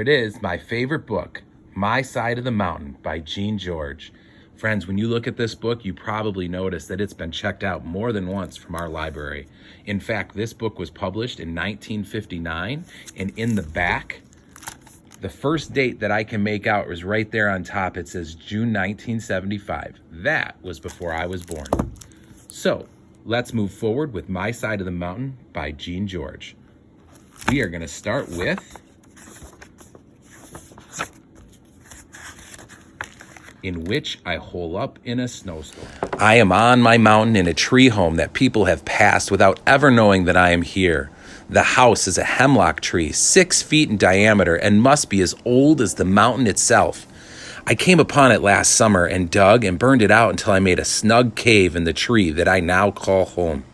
It is my favorite book, My Side of the Mountain by Gene George. Friends, when you look at this book, you probably notice that it's been checked out more than once from our library. In fact, this book was published in 1959, and in the back, the first date that I can make out was right there on top. It says June 1975. That was before I was born. So, let's move forward with My Side of the Mountain by Gene George. We are going to start with In Which I Hole Up in a Snowstorm. I am on my mountain in a tree home that people have passed without ever knowing that I am here. The house is a hemlock tree, 6 feet in diameter, and must be as old as the mountain itself. I came upon it last summer and dug and burned it out until I made a snug cave in the tree that I now call home.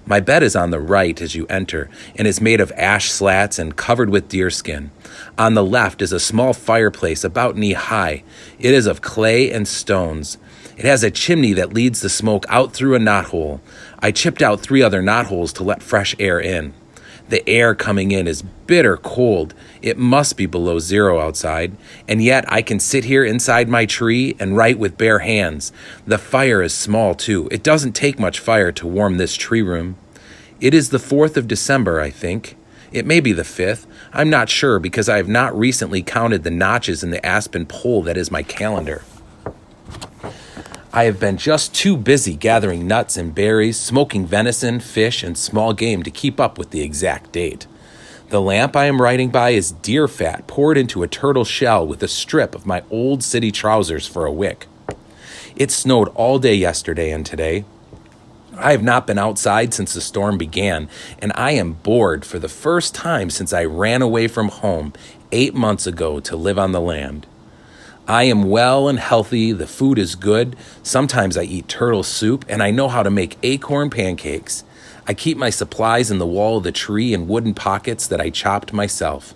My bed is on the right as you enter, and is made of ash slats and covered with deerskin. On the left is a small fireplace about knee-high. It is of clay and stones. It has a chimney that leads the smoke out through a knothole. I chipped out 3 other knotholes to let fresh air in. The air coming in is bitter cold. It must be below 0 outside, and yet I can sit here inside my tree and write with bare hands. The fire is small, too. It doesn't take much fire to warm this tree room. It is the 4th of December, I think. It may be the 5th. I'm not sure because I have not recently counted the notches in the aspen pole that is my calendar. I have been just too busy gathering nuts and berries, smoking venison, fish, and small game to keep up with the exact date. The lamp I am writing by is deer fat poured into a turtle shell with a strip of my old city trousers for a wick. It snowed all day yesterday and today. I have not been outside since the storm began, and I am bored for the first time since I ran away from home 8 months ago to live on the land. I am well and healthy, the food is good, sometimes I eat turtle soup, and I know how to make acorn pancakes. I keep my supplies in the wall of the tree in wooden pockets that I chopped myself.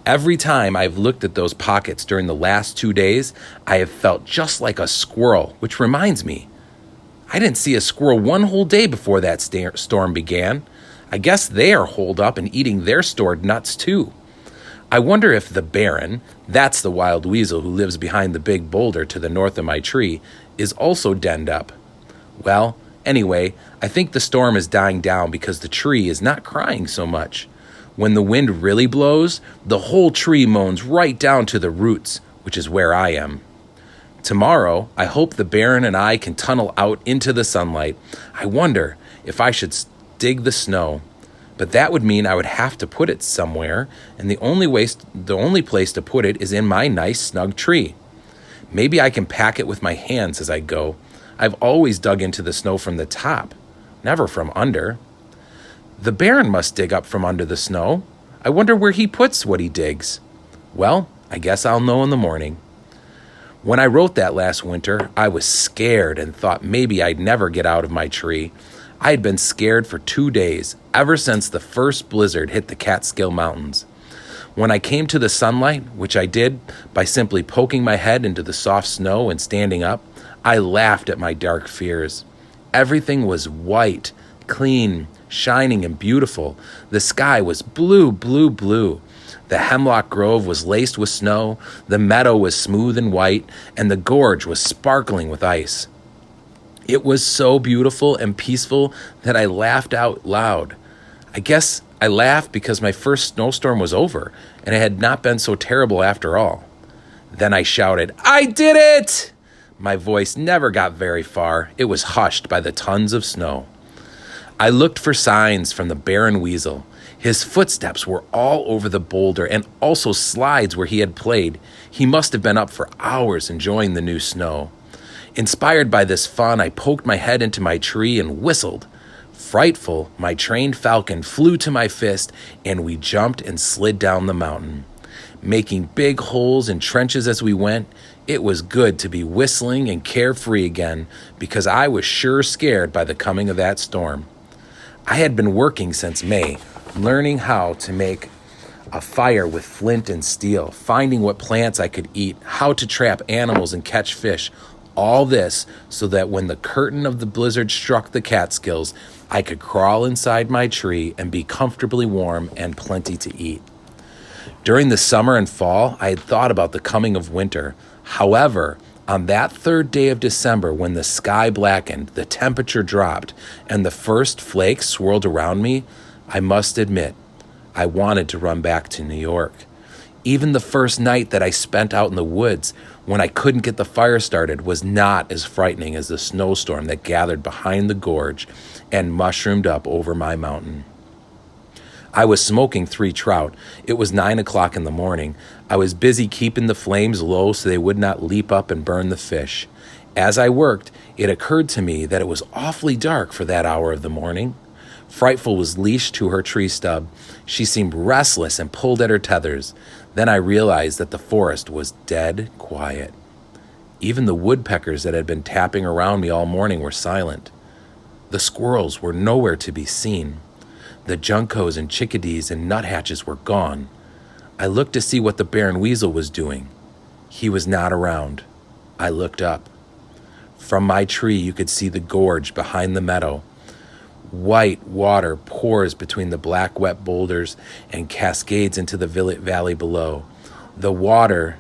Every time I've looked at those pockets during the last 2 days, I have felt just like a squirrel, which reminds me, I didn't see a squirrel one whole day before that storm began. I guess they are holed up and eating their stored nuts too. I wonder if the Baron, that's the wild weasel who lives behind the big boulder to the north of my tree, is also denned up. Well, anyway, I think the storm is dying down because the tree is not crying so much. When the wind really blows, the whole tree moans right down to the roots, which is where I am. Tomorrow, I hope the Baron and I can tunnel out into the sunlight. I wonder if I should dig the snow. But that would mean I would have to put it somewhere, and the only place to put it is in my nice snug tree. Maybe I can pack it with my hands as I go. I've always dug into the snow from the top, never from under. The Baron must dig up from under the snow. I wonder where he puts what he digs. Well, I guess I'll know in the morning. When I wrote that last winter, I was scared and thought maybe I'd never get out of my tree. I had been scared for 2 days, ever since the first blizzard hit the Catskill Mountains. When I came to the sunlight, which I did by simply poking my head into the soft snow and standing up, I laughed at my dark fears. Everything was white, clean, shining, and beautiful. The sky was blue, blue, blue. The hemlock grove was laced with snow, the meadow was smooth and white, and the gorge was sparkling with ice. It was so beautiful and peaceful that I laughed out loud. I guess I laughed because my first snowstorm was over, and it had not been so terrible after all. Then I shouted, "I did it!" My voice never got very far. It was hushed by the tons of snow. I looked for signs from the Baron Weasel. His footsteps were all over the boulder and also slides where he had played. He must have been up for hours enjoying the new snow. Inspired by this fun, I poked my head into my tree and whistled. Frightful, my trained falcon flew to my fist, and we jumped and slid down the mountain. Making big holes and trenches as we went, it was good to be whistling and carefree again because I was sure scared by the coming of that storm. I had been working since May, learning how to make a fire with flint and steel, finding what plants I could eat, how to trap animals and catch fish, all this so that when the curtain of the blizzard struck the Catskills, I could crawl inside my tree and be comfortably warm and plenty to eat. During the summer and fall, I had thought about the coming of winter. However, on that third day of December, when the sky blackened, the temperature dropped, and the first flakes swirled around me, I must admit, I wanted to run back to New York. Even the first night that I spent out in the woods when I couldn't get the fire started was not as frightening as the snowstorm that gathered behind the gorge and mushroomed up over my mountain. I was smoking 3 trout. It was 9 o'clock in the morning. I was busy keeping the flames low so they would not leap up and burn the fish. As I worked, it occurred to me that it was awfully dark for that hour of the morning. Frightful was leashed to her tree stub. She seemed restless and pulled at her tethers. Then I realized that the forest was dead quiet. Even the woodpeckers that had been tapping around me all morning were silent. The squirrels were nowhere to be seen. The juncos and chickadees and nuthatches were gone. I looked to see what the barren weasel was doing. He was not around. I looked up. From my tree, you could see the gorge behind the meadow. White water pours between the black, wet boulders and cascades into the valley below. The water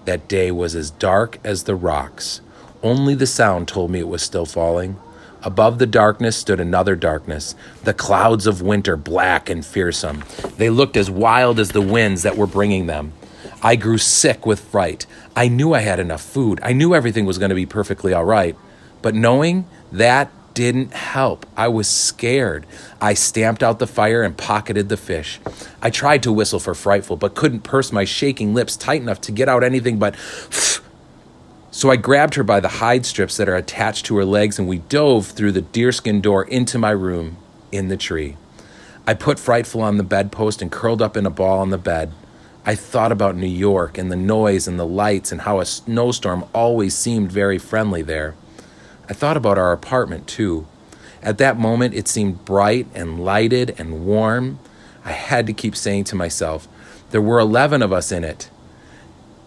that day was as dark as the rocks. Only the sound told me it was still falling. Above the darkness stood another darkness, the clouds of winter, black and fearsome. They looked as wild as the winds that were bringing them. I grew sick with fright. I knew I had enough food. I knew everything was going to be perfectly all right. But knowing that didn't help. I was scared. I stamped out the fire and pocketed the fish. I tried to whistle for Frightful, but couldn't purse my shaking lips tight enough to get out anything but So I grabbed her by the hide strips that are attached to her legs, and we dove through the deerskin door into my room in the tree. I put Frightful on the bedpost and curled up in a ball on the bed. I thought about New York and the noise and the lights and how a snowstorm always seemed very friendly there. I thought about our apartment, too. At that moment, it seemed bright and lighted and warm. I had to keep saying to myself, there were 11 of us in it.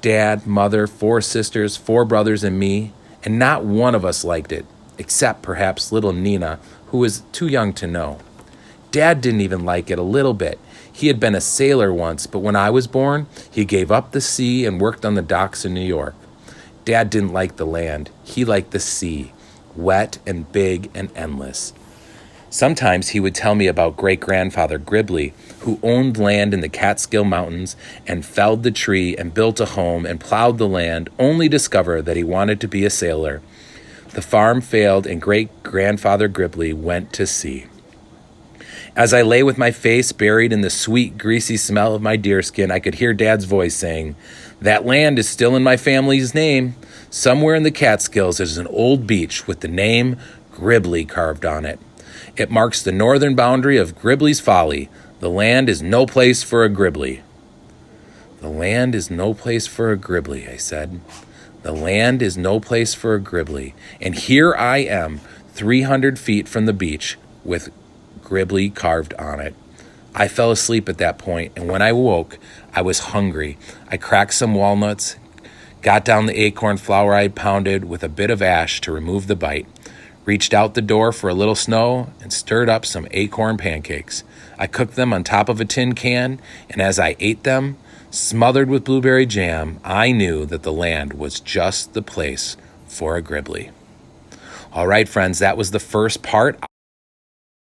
Dad, mother, 4 sisters, 4 brothers, and me, and not one of us liked it, except perhaps little Nina, who was too young to know. Dad didn't even like it a little bit. He had been a sailor once, but when I was born, he gave up the sea and worked on the docks in New York. Dad didn't like the land. He liked the sea, wet and big and endless. Sometimes he would tell me about great-grandfather Gribley, who owned land in the Catskill Mountains and felled the tree and built a home and plowed the land, only to discover that he wanted to be a sailor. The farm failed and great-grandfather Gribley went to sea. As I lay with my face buried in the sweet, greasy smell of my deerskin, I could hear Dad's voice saying, "That land is still in my family's name. Somewhere in the Catskills is an old beach with the name Gribley carved on it. It marks the northern boundary of Gribley's Folly. The land is no place for a Gribley." "The land is no place for a Gribley," I said. "The land is no place for a Gribley. And here I am, 300 feet from the beach, with Gribley carved on it." I fell asleep at that point, and when I woke, I was hungry. I cracked some walnuts, got down the acorn flour I had pounded with a bit of ash to remove the bite, reached out the door for a little snow, and stirred up some acorn pancakes. I cooked them on top of a tin can, and as I ate them, smothered with blueberry jam, I knew that the land was just the place for a Gribley. All right, friends, that was the first part.